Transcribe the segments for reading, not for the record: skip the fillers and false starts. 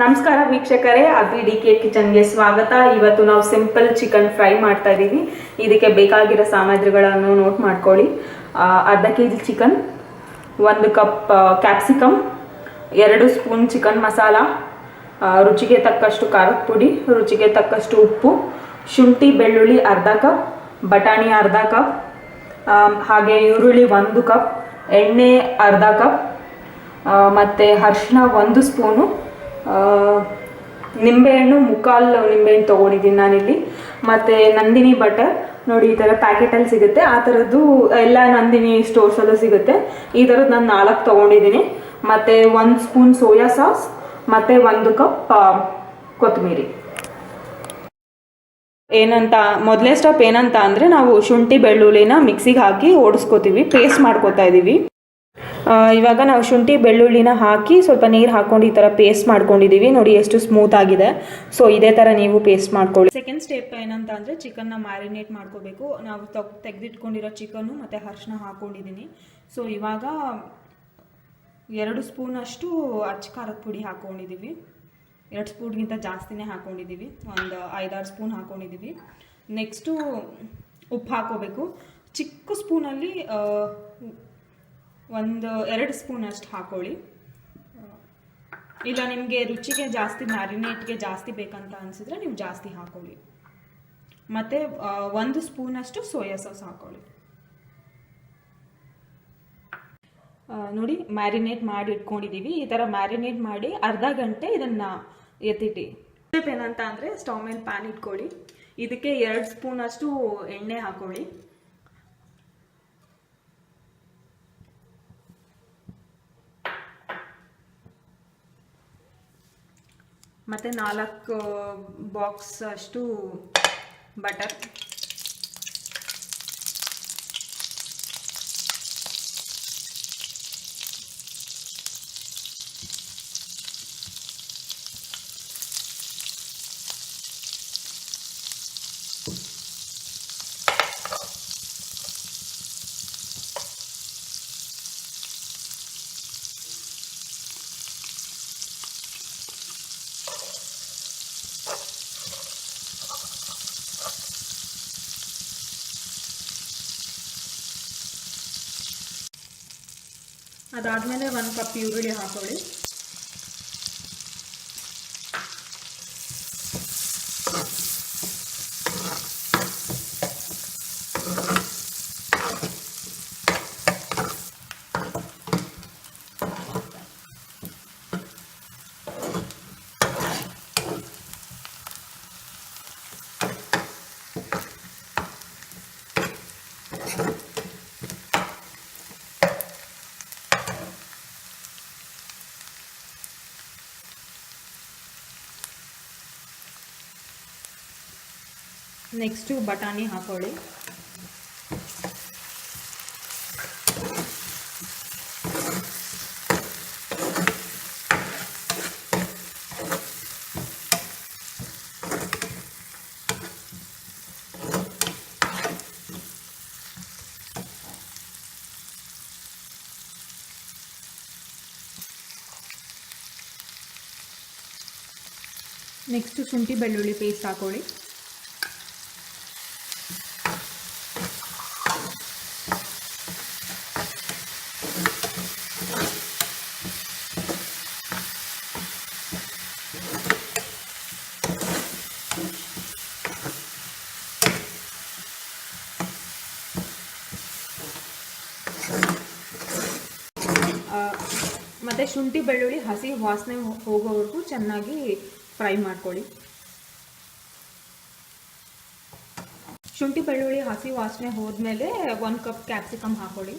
ನಮಸ್ಕಾರ ವೀಕ್ಷಕರೇ, ಅಭಿ ಡಿ.ಕೆ ಕಿಚನ್ಗೆ ಸ್ವಾಗತ. ಇವತ್ತು ನಾವು ಸಿಂಪಲ್ ಚಿಕನ್ ಫ್ರೈ ಮಾಡ್ತಾ ಇದ್ದೀವಿ. ಇದಕ್ಕೆ ಬೇಕಾಗಿರೋ ಸಾಮಗ್ರಿಗಳನ್ನು ನೋಟ್ ಮಾಡ್ಕೊಳ್ಳಿ. ಅರ್ಧ KG chicken, 1 cup capsicum, 2 spoon chicken masala, ರುಚಿಗೆ ತಕ್ಕಷ್ಟು ಖಾರದ ಪುಡಿ, ರುಚಿಗೆ ತಕ್ಕಷ್ಟು ಉಪ್ಪು, ಶುಂಠಿ ಬೆಳ್ಳುಳ್ಳಿ ಅರ್ಧ ಕಪ್, ಬಟಾಣಿ ಅರ್ಧ ಕಪ್, ಹಾಗೆ ಈರುಳ್ಳಿ 1 ಕಪ್, ಎಣ್ಣೆ ಅರ್ಧ ಕಪ್, ಮತ್ತು ಅರಿಶಿನ 1 ಸ್ಪೂನು, ನಿಂಬೆಹಣ್ಣು 3/4 ನಿಂಬೆಹಣ್ಣು ತೊಗೊಂಡಿದ್ದೀನಿ ನಾನಿಲ್ಲಿ. ಮತ್ತು ನಂದಿನಿ ಬಟರ್ ನೋಡಿ, ಈ ಥರ ಪ್ಯಾಕೆಟಲ್ಲಿ ಸಿಗುತ್ತೆ. ಆ ಥರದ್ದು ಎಲ್ಲ ನಂದಿನಿ ಸ್ಟೋರ್ಸಲ್ಲೂ ಸಿಗುತ್ತೆ. ಈ ಥರದ್ದು ನಾನು 4 ತೊಗೊಂಡಿದ್ದೀನಿ. ಮತ್ತು 1 ಸ್ಪೂನ್ ಸೋಯಾ ಸಾಸ್, ಮತ್ತು 1 ಕಪ್ ಕೊತ್ತಂಬರಿ. ಏನಂತ ಮೊದಲೇ ಸ್ಟೆಪ್ ಏನಂತ ಅಂದರೆ, ನಾವು ಶುಂಠಿ ಬೆಳ್ಳುಳ್ಳಿನ ಮಿಕ್ಸಿಗೆ ಹಾಕಿ ಓಡಿಸ್ಕೋತೀವಿ, ಪೇಸ್ಟ್ ಮಾಡ್ಕೋತಾ ಇದ್ದೀವಿ. ಇವಾಗ ನಾವು ಶುಂಠಿ ಬೆಳ್ಳುಳ್ಳಿನ ಹಾಕಿ ಸ್ವಲ್ಪ ನೀರು ಹಾಕ್ಕೊಂಡು ಈ ಥರ ಪೇಸ್ಟ್ ಮಾಡ್ಕೊಂಡಿದ್ದೀವಿ. ನೋಡಿ ಎಷ್ಟು ಸ್ಮೂತ್ ಆಗಿದೆ. ಸೊ ಇದೇ ಥರ ನೀವು ಪೇಸ್ಟ್ ಮಾಡ್ಕೊಳ್ಳಿ. ಸೆಕೆಂಡ್ ಸ್ಟೆಪ್ ಏನಂತ ಅಂದರೆ, ಚಿಕನ್ನ ಮ್ಯಾರಿನೇಟ್ ಮಾಡ್ಕೋಬೇಕು. ನಾವು ತೆಗೆದಿಟ್ಕೊಂಡಿರೋ ಚಿಕನ್ನು ಮತ್ತು ಅರಿಶಿನ ಹಾಕ್ಕೊಂಡಿದ್ದೀನಿ. ಸೊ ಇವಾಗ 2 ಸ್ಪೂನಷ್ಟು ಅಚ್ಚ ಖಾರದ ಪುಡಿ ಹಾಕ್ಕೊಂಡಿದ್ದೀವಿ. 2 ಸ್ಪೂನ್ಗಿಂತ ಜಾಸ್ತಿನೇ ಹಾಕ್ಕೊಂಡಿದ್ದೀವಿ. ಒಂದು 5-6 ಸ್ಪೂನ್ ಹಾಕ್ಕೊಂಡಿದ್ದೀವಿ. ನೆಕ್ಸ್ಟು ಉಪ್ಪು ಹಾಕ್ಕೋಬೇಕು. ಚಿಕ್ಕ ಸ್ಪೂನಲ್ಲಿ 1-2 ಸ್ಪೂನ್ ಅಷ್ಟು ಹಾಕ್ಕೊಳ್ಳಿ. ಇಲ್ಲ ನಿಮಗೆ ರುಚಿಗೆ ಜಾಸ್ತಿ, ಮ್ಯಾರಿನೇಟ್ಗೆ ಜಾಸ್ತಿ ಬೇಕಂತ ಅನಿಸಿದ್ರೆ ನೀವು ಜಾಸ್ತಿ ಹಾಕ್ಕೊಳ್ಳಿ. ಮತ್ತು 1 ಸ್ಪೂನಷ್ಟು ಸೋಯಾ ಸಾಸ್ ಹಾಕ್ಕೊಳ್ಳಿ. ನೋಡಿ, ಮ್ಯಾರಿನೇಟ್ ಮಾಡಿ ಇಟ್ಕೊಂಡಿದ್ದೀವಿ. ಈ ಥರ ಮ್ಯಾರಿನೇಟ್ ಮಾಡಿ ಅರ್ಧ ಗಂಟೆ ಇದನ್ನು ಎತ್ತಿಟ್ಟು. ಸ್ಟೆಪ್ ಏನಂತ ಅಂದರೆ, ಸ್ಟವ್ ಮೇಲೆ ಪ್ಯಾನ್ ಇಟ್ಕೊಳ್ಳಿ. ಇದಕ್ಕೆ 2 ಸ್ಪೂನಷ್ಟು ಎಣ್ಣೆ ಹಾಕ್ಕೊಳ್ಳಿ. ಮತ್ತು 4 ಬಾಕ್ಸ್ ಅಷ್ಟು ಬಟರ್, ಅದಾದಮೇಲೆ 1 ಕಪ್ ಈರುಳ್ಳಿ ಹಾಕೊಳ್ಳಿ. ನೆಕ್ಸ್ಟು ಬಟಾಣಿ ಹಾಕೊಳ್ಳಿ. ನೆಕ್ಸ್ಟು ಶುಂಠಿ ಬೆಳ್ಳುಳ್ಳಿ ಪೇಸ್ಟ್ ಹಾಕೊಳ್ಳಿ. ಮತ್ತು ಶುಂಠಿ ಬೆಳ್ಳುಳ್ಳಿ ಹಸಿ ವಾಸನೆ ಹೋಗೋವರೆಗೂ ಚೆನ್ನಾಗಿ ಫ್ರೈ ಮಾಡ್ಕೊಳ್ಳಿ. ಶುಂಠಿ ಬೆಳ್ಳುಳ್ಳಿ ಹಸಿ ವಾಸನೆ ಹೋದ್ಮೇಲೆ 1 ಕಪ್ ಕ್ಯಾಪ್ಸಿಕಮ್ ಹಾಕೊಳ್ಳಿ.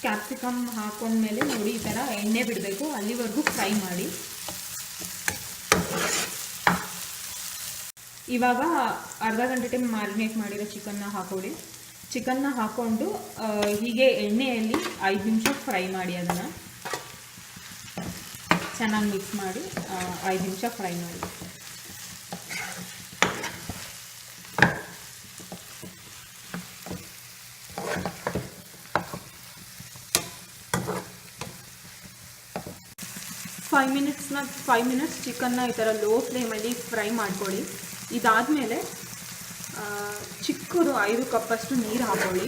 ಕ್ಯಾಪ್ಸಿಕಮ್ ಹಾಕೊಂಡ್ಮೇಲೆ ನೋಡಿ, ಈ ಥರ ಎಣ್ಣೆ ಬಿಡಬೇಕು, ಅಲ್ಲಿವರೆಗೂ ಫ್ರೈ ಮಾಡಿ. ಇವಾಗ ಅರ್ಧ ಗಂಟೆ ಟೈಮ್ ಮ್ಯಾರಿನೇಟ್ ಮಾಡಿರೋ ಚಿಕನ್ನ ಹಾಕೊಳ್ಳಿ. ಚಿಕನ್ನ ಹಾಕ್ಕೊಂಡು ಹೀಗೆ ಎಣ್ಣೆಯಲ್ಲಿ 5 ನಿಮಿಷ ಫ್ರೈ ಮಾಡಿ. ಅದನ್ನು ಚೆನ್ನಾಗಿ ಮಿಕ್ಸ್ ಮಾಡಿ 5 ನಿಮಿಷ ಫ್ರೈ ಮಾಡಿ. 5 ಮಿನಿಟ್ಸ್ ಚಿಕನ್ನ ಈ ಥರ ಲೋ ಫ್ಲೇಮಲ್ಲಿ ಫ್ರೈ ಮಾಡ್ಕೊಳ್ಳಿ. ಇದಾದಮೇಲೆ ಚಿಕ್ಕದು 5 ಕಪ್ಪಷ್ಟು ನೀರು ಹಾಕೊಳ್ಳಿ.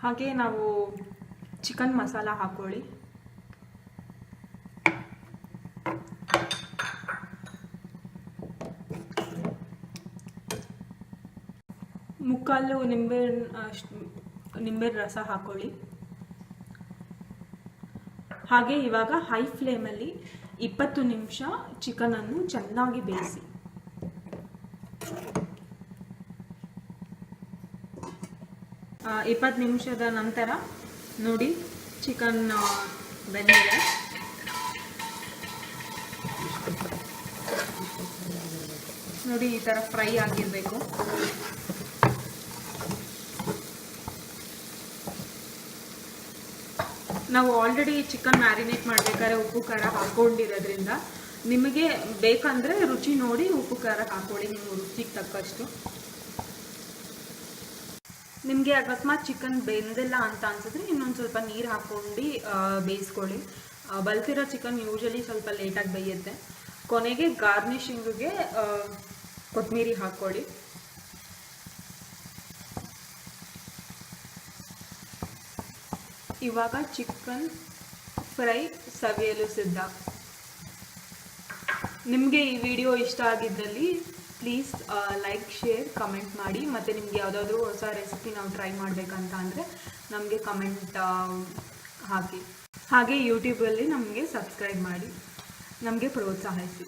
ಹಾಗೆ ನಾವು ಚಿಕನ್ ಮಸಾಲ ಹಾಕೊಳ್ಳಿ. ಮುಕ್ಕಾಲು ನಿಂಬೆ ರಸ ಹಾಕೊಳ್ಳಿ. ಹಾಗೆ ಇವಾಗ ಹೈ ಫ್ಲೇಮಲ್ಲಿ 20 ನಿಮಿಷ ಚಿಕನನ್ನು ಚೆನ್ನಾಗಿ ಬೇಯಿಸಿ. ಆ 20 ನಿಮಿಷದ ನಂತರ ನೋಡಿ ಚಿಕನ್ ಬೆಂದಿದೆ. ನೋಡಿ ಈ ಥರ ಫ್ರೈ ಆಗಿರಬೇಕು. ನಾವು ಆಲ್ರೆಡಿ ಚಿಕನ್ ಮ್ಯಾರಿನೇಟ್ ಮಾಡಬೇಕಾದ್ರೆ ಉಪ್ಪು ಖಾರ ಹಾಕ್ಕೊಂಡಿರೋದ್ರಿಂದ ನಿಮಗೆ ಬೇಕಂದರೆ ರುಚಿ ನೋಡಿ ಉಪ್ಪು ಖಾರ ಹಾಕ್ಕೊಳ್ಳಿ, ನಿಮ್ಮ ರುಚಿಗೆ ತಕ್ಕಷ್ಟು. ನಿಮಗೆ ಅಕಸ್ಮಾತ್ ಚಿಕನ್ ಬೆಂದಿಲ್ಲ ಅಂತ ಅನ್ಸಿದ್ರೆ ಇನ್ನೊಂದು ಸ್ವಲ್ಪ ನೀರು ಹಾಕ್ಕೊಂಡು ಬೇಯಿಸ್ಕೊಳ್ಳಿ. ಬಲ್ತಿರೋ ಚಿಕನ್ ಯೂಶಲಿ ಸ್ವಲ್ಪ ಲೇಟಾಗಿ ಬೇಯುತ್ತೆ. ಕೊನೆಗೆ ಗಾರ್ನಿಷಿಂಗಿಗೆ ಕೊತ್ತಂಬರಿ ಹಾಕ್ಕೊಳ್ಳಿ. ಇವಾಗ ಚಿಕನ್ ಫ್ರೈ ಸವಿಯಲು ಸಿದ್ಧ. ನಿಮಗೆ ಈ ವಿಡಿಯೋ ಇಷ್ಟ ಆಗಿದ್ದಲ್ಲಿ ಪ್ಲೀಸ್ ಲೈಕ್, ಶೇರ್, ಕಮೆಂಟ್ ಮಾಡಿ. ಮತ್ತು ನಿಮ್ಗೆ ಯಾವುದಾದ್ರೂ ಹೊಸ ರೆಸಿಪಿ ನಾವು ಟ್ರೈ ಮಾಡಬೇಕಂತ ಅಂದರೆ ನಮಗೆ ಕಮೆಂಟ್ ಹಾಕಿ. ಹಾಗೆ ಯೂಟ್ಯೂಬಲ್ಲಿ ನಮಗೆ ಸಬ್ಸ್ಕ್ರೈಬ್ ಮಾಡಿ, ನಮಗೆ ಪ್ರೋತ್ಸಾಹಿಸಿ.